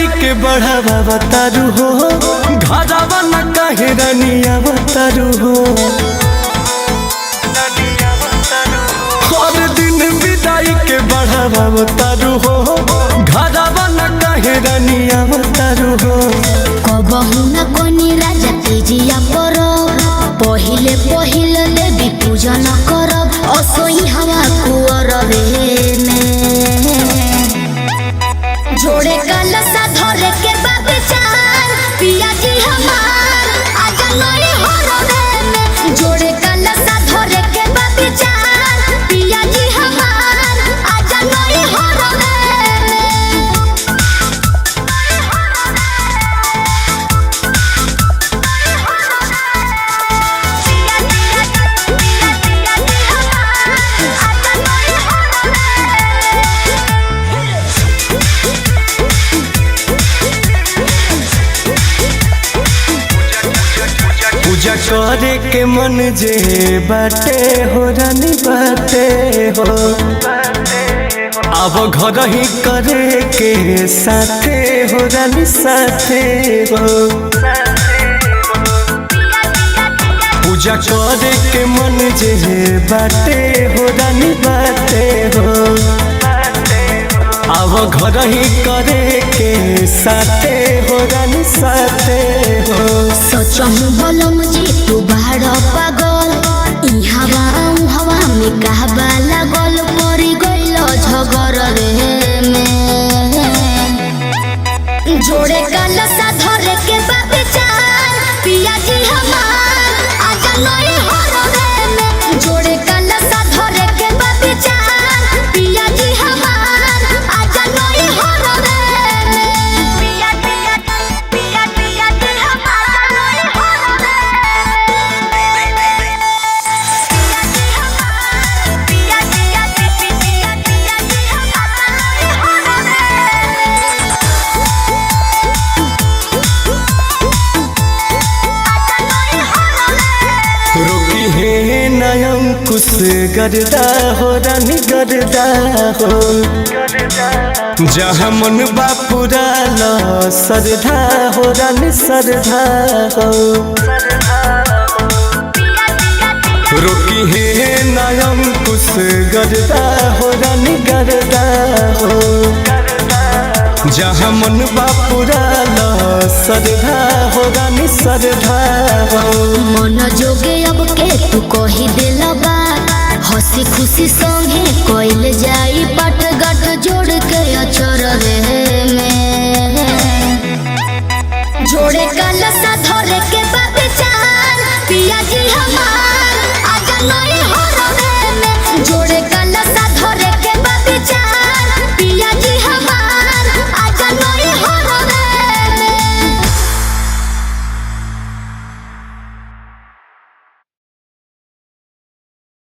विदाई के बढ़ावा बतारू हो, घरवा न कहे रनिया बतारू हो। हर दिन विदाई के बढ़ावा बतारू हो, घरवा न कहे रनिया बतारू हो। कबहू न कोनी राजा तेजिया परब, पहिले पहिले देवी पूजन करब, असोई हवा कुअरबे में जोड़े कलसा धरे के विचार पिया जी हमार आजा नई हरबे में। जोड़े कलसा धरे के विचार पिया जी हमार आजा नई हरबे पूजा करे के मन जे बाटे हो रानी बाटे हो, अब घर ही करे के साथे हो रानी साथे हो। पूजा करे के मन जे बाटे हो रानी बाटे हो, अब घर ही करे के साथे हो रानी साथे हो। सोचहु बलम जी तू बाहर पागल, इहवा हवा में कहबा लागल, पड़ी गइल झगड़े में। जोड़े कलसा धरे के विचार पिया जी हमार आजा नई हरबे में। जोड़े कलसा धरे के विचार पिया जी हमार आजा नई हरबे में। पिया पिया पिया पिया जी हमार नई हरबे पिया पिया पिया पिया जी हमार नई हरबे। रोकी है नयम कुछ गरदा हो रानी गरदा हो, जहाँ मन बापुरा ला सरधा हो रानी सरधा हो। रोकी है नयम कुछ गरदा हो रानी गरदा हो, जहाँ मन बापुरा ला सरधा हो रानी सरधा हो। मन जोगे अब के तू कही दिल बात, हंसी खुशी संगे कोइल जाई पट गट जोड़ के अचरबे में। जोड़े कलसा धरे के विचार पिया जी हमार आजा नई